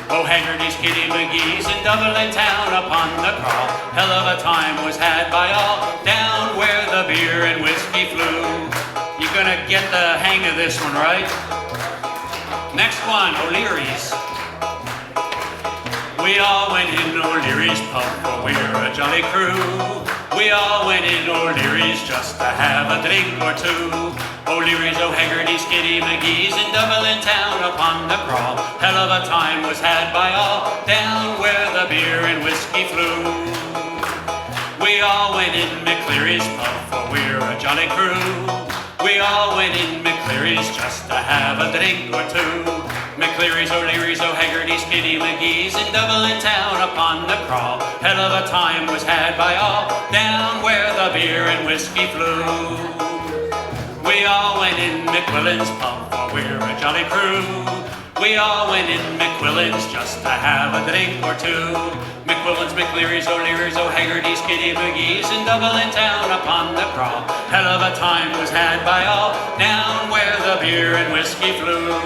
O'Hagerty's, Kitty McGee's in Dublin town upon the crawl. Hell of a time was had by all down where the beer and whiskey flew. You're gonna get the hang of this one, right? Next one, O'Leary's. We all went in O'Leary's pub, for we're a jolly crew. We all went in O'Leary's just to have a drink or two. O'Leary's, O'Hagerty's, Kitty McGee's in Dublin town upon the crawl. Hell of a time was had by all down where the beer and whiskey flew. We all went in McCleary's pub, for we're a jolly crew. We all went in McCleary's just to have a drink or two. McCleary's, O'Leary's, O'Haggerty's, Kitty McGee's, in Dublin town upon the crawl. Hell of a time was had by all, down where the beer and whiskey flew. We all went in McQuillan's pub, for we're a jolly crew. We all went in McQuillan's just to have a drink or two. McQuillan's, McCleary's, O'Leary's, O'Haggerty's, Kitty McGee's, in Dublin town upon the crawl. Hell of a time was had by all, down where the beer and whiskey flew.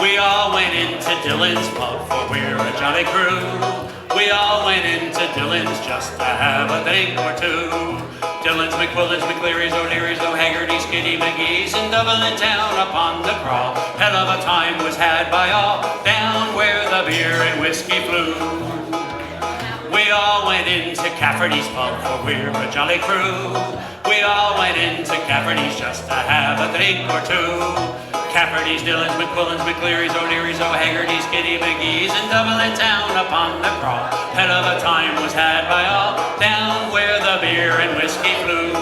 We all went into Dylan's pub, for we're a jolly crew. We all went into Dylan's just to have a drink or two. Dylan's, McQuillan's, McCleary's, O'Leary's, O'Haggerty's, Kitty McGee's, in Dublin town upon the crawl. Hell of a time was had by all, down where the beer and whiskey flew. We all went into Cafferty's pub, for we're a jolly crew. We all went into Cafferty's just to have a drink or two. Cafferty's, Dylan's, McQuillan's, McCleary's, O'Leary's, O'Haggerty's, Kitty McGee's, in Dublin town upon the crawl. Hell of a time was had by all, down where the beer and whiskey flew.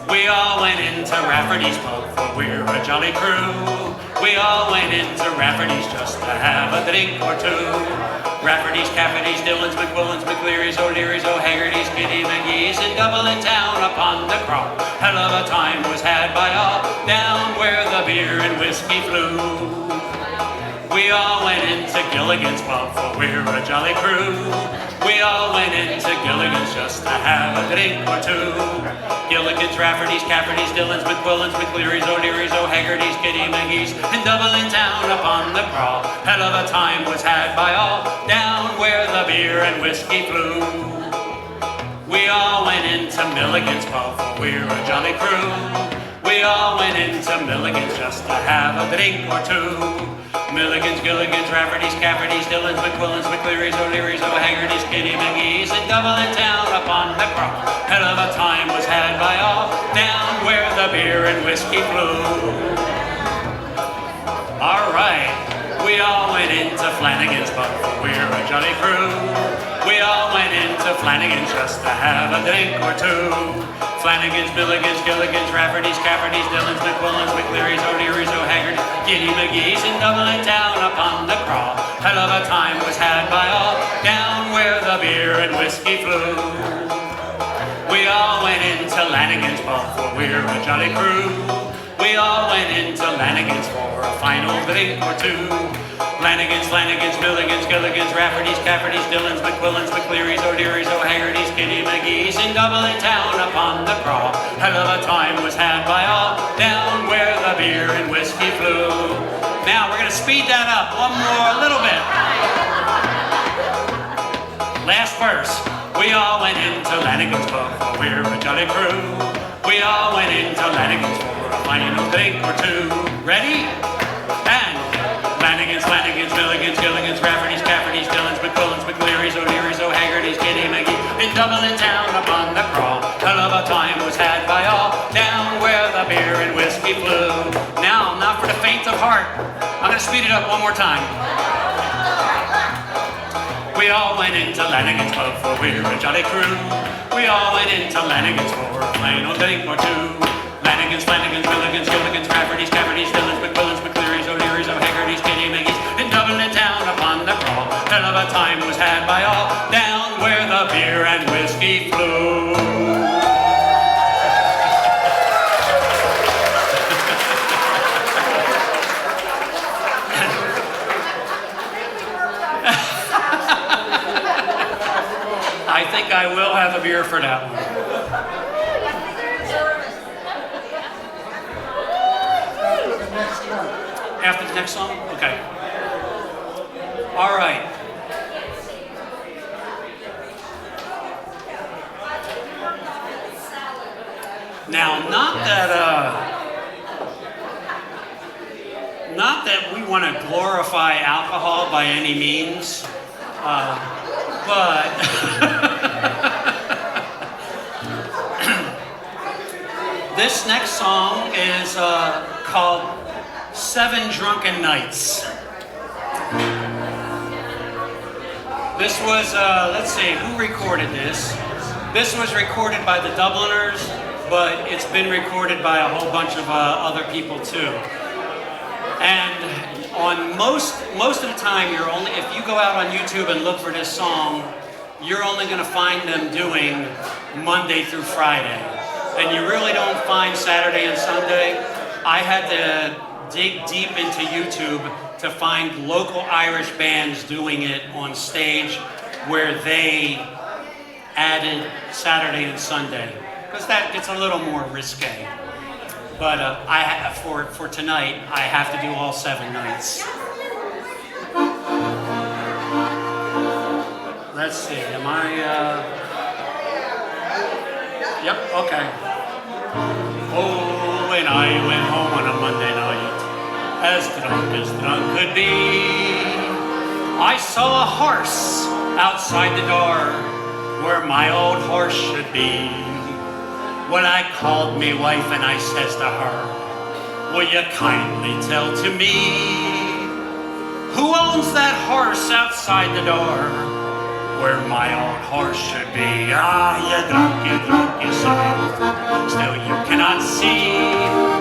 We all went into Rafferty's pub, for we're a jolly crew. We all went into Rafferty's just to have a drink or two. Rafferty's, Cafferty's, Dylan's, McQuillan's, McCleary's, O'Leary's, O'Haggerty's, Kitty McGee's, in Dublin town upon the crawl. Hell of a time was had by all, down where the beer and whiskey flew. We all went into Gilligan's pub, for we're a jolly crew. We all went into Gilligan's just to have a drink or two. Gilligan's, Rafferty's, Cafferty's, Dylan's, McQuillan's, McCleary's, O'Leary's, O'Haggerty's, Kitty McGee's, in Dublin town upon the crawl. Hell of a time was had by all, down where the beer and whiskey flew. We all went into Milligan's pub, for we're a jolly crew. We all went into Milligan's just to have a drink or two. Milligan's, Gilligan's, Rafferty's, Cafferty's, Dylan's, McQuillan's, McCleary's, O'Leary's, O'Haggerty's, Kitty McGee's, in Dublin town upon the crawl. Hell of a time was had by all, down where the beer and whiskey flew. All right, we all went into Flanagan's pub, for we're a jolly crew. We all went into Flanagan's just to have a drink or two. Flanagan's, Milligan's, Gilligan's, Rafferty's, Cafferty's, Dylan's, McQuillan's, McCleary's, O'Leary's, O'Haggerty's, Kitty McGee's, in Dublin town upon the crawl. Hell of a time was had by all, down where the beer and whiskey flew. We all went into Lanigan's pub, for we're a jolly crew. We all went into Lanigan's for a final drink or two. Lanigan's, Flanagan's, Milligan's, Gilligan's, Rafferty's, Cafferty's, Dylan's, McQuillan's, McCleary's, O'Leary's, O'Haggerty's, Kitty McGee's, in Dublin town upon the crawl. Hell of a time was had by all, down where the beer and whiskey flew. Now we're going to speed that up one more, a little bit. Last verse. We all went into Lanigan's pub, for we're a jolly crew. We all went into Lanigan's for a final drink or two. Ready? And Lanigan's, Flanagan's, Milligan's, Gilligan's, Rafferty's, Cafferty's, Dylan's, McQuillan's, McCleary's, O'Leary's, O'Haggerty's, Kitty McGee, in Dublin town upon the crawl. Hell of a time was had by all, down where the beer and whiskey flew. Now, not for the faint of heart. I'm going to speed it up one more time. We all went into Lanigan's pub, for we're a jolly crew. We all went into Lanigan's for a final drink or two. Lanigan's, Flanagan's, Milligan's, Gilligan's, Rafferty's, Cafferty's, Dylan's, McQuillan's, McCleary's, O'Leary's, O'Haggerty's, Kitty McGee's, in Dublin town upon the crawl. Hell of a time was had by all, down where the beer and whiskey flew. I think I will have a beer for that one. After the next song? Okay. All right. Now, not that we want to glorify alcohol by any means, but this next song is called 7 Drunken Nights. This was, let's see, who recorded this? This was recorded by the Dubliners, but it's been recorded by a whole bunch of other people too. And on most of the time, if you go out on YouTube and look for this song, you're only going to find them doing Monday through Friday. And you really don't find Saturday and Sunday. I had to dig deep into YouTube to find local Irish bands doing it on stage where they added Saturday and Sunday, because that gets a little more risque. But for tonight, I have to do all 7 nights. Let's see, am I, yep, okay. Oh, when I went home on a Monday night, as drunk could be, I saw a horse outside the door where my old horse should be. Well, I called me wife and I says to her, will you kindly tell to me, who owns that horse outside the door where my old horse should be? Ah, you drunk, you say, still you cannot see,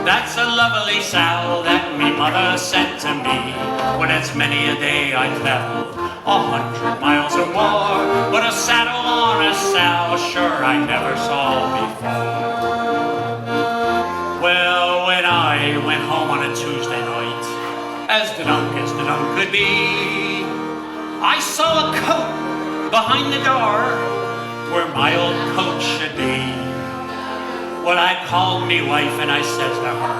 that's a lovely sow that me mother sent to me. Well, it's many a day I traveled 100 miles or more, but a saddle on a sow, sure I never saw before. Well, when I went home on a Tuesday night, as the dunk could be, I saw a coat behind the door where my old coat should be. Well, I called me wife and I says to her,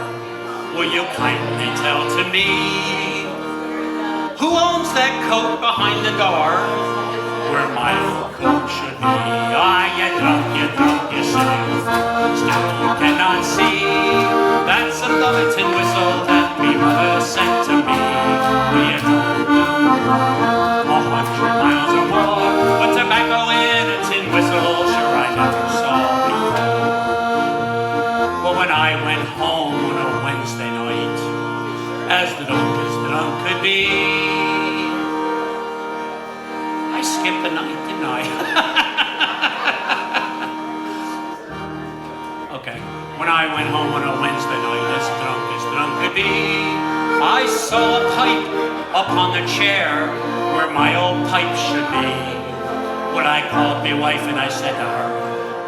will you kindly tell to me, who owns that coat behind the door where my old coat should be? Ah, you drunk, you say, still you cannot see, that's a Lovington whistle that me mother sent to me. Well, you drunk, 100 miles or more, but tobacco in a tin whistle, sure I never saw before. Well, when I went home on a Wednesday night, as the drunk could be, I skipped the night, didn't I? Okay. When I went home on a Wednesday night, as drunk could be, I saw a pipe upon the chair where my old pipe should be. Well, I called me wife and I said to her,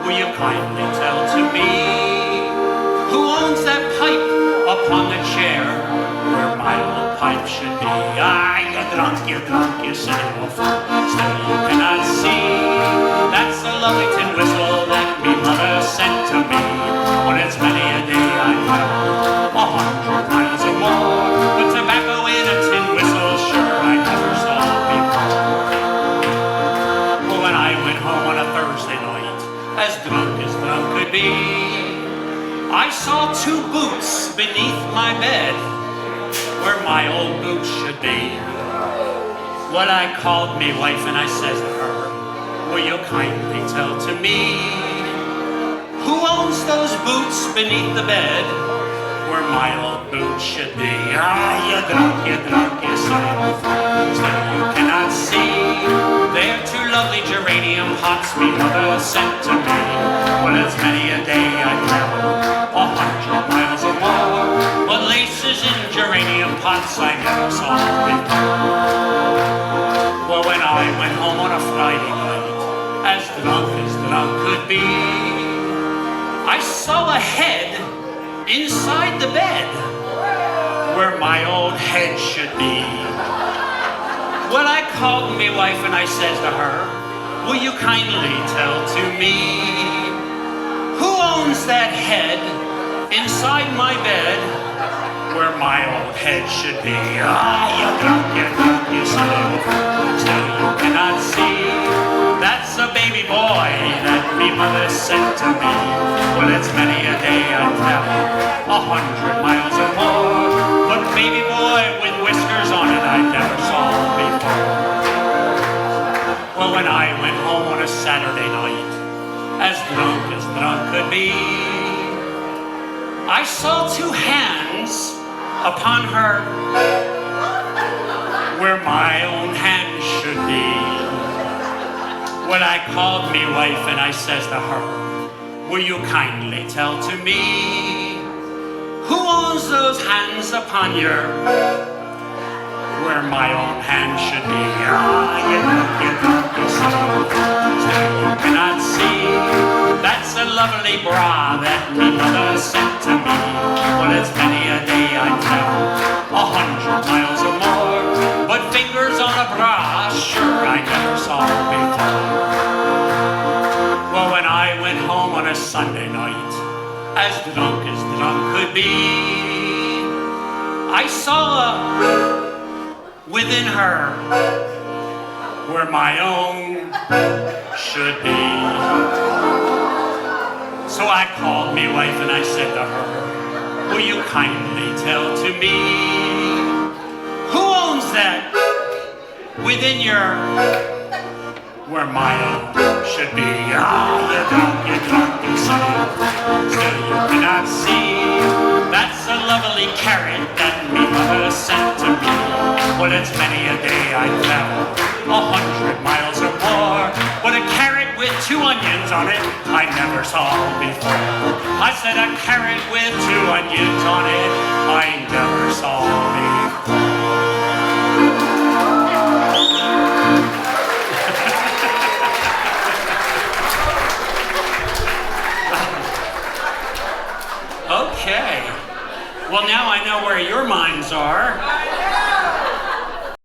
will you kindly tell to me, who owns that pipe upon the chair where my old pipe should be? Ah, you drunk, you say, still you cannot see, that's a lovely tin whistle that me mother sent to me. Well, it's many a day I traveled 100 miles or more, but tobacco in a tin whistle, sure I never saw before. Well, when I went home on a Thursday night, as drunk could be, I saw 2 boots beneath my bed where my old boots should be. Well, I called me wife and I says to her, will you kindly tell to me, who owns those boots beneath the bed where my old boots should be? Ah, you drunk, you say, still you cannot see, they're 2 lovely geranium pots me mother sent to me. Well, it's many a day I traveled 100 miles or more, but laces in geranium pots I never saw before. Well, when I went home on a Friday night, as drunk could be, I saw a head inside the bed where my old head should be. Well, I called me wife and I says to her, will you kindly tell to me, who owns that head inside my bed where my old head should be? Ah, you drunk, you say, still you cannot see, that's a baby boy that me mother sent to me. Well, it's many a day I traveled 100 miles or more, but baby boy with whiskers on it I never saw before. Well, when I went home on a Saturday night, as drunk could be, I saw 2 hands upon her where my own hand should be. Well, I called me wife and I says to her, will you kindly tell to me, Who owns those hands upon your, where my own hand should be? Ah, you see, still you cannot see. That's a lovely bra that me mother sent to me. Well, it's many a day I'd travel 100 miles or more, but fingers on a bra, sure I never saw before. Well, when I went home on a Sunday night, as drunk could be, I saw within her where my own should be. So I called me wife and I said to her, will you kindly tell to me, who owns that within your, where my own should be? Ah, you see, still you cannot see. That's a lovely carrot that me mother sent to me. Well, it's many a day I travel 100 miles or more, but a carrot with 2 onions on it I never saw before. I said a carrot with 2 onions on it I never saw before. Okay. Well, now I know where your minds are.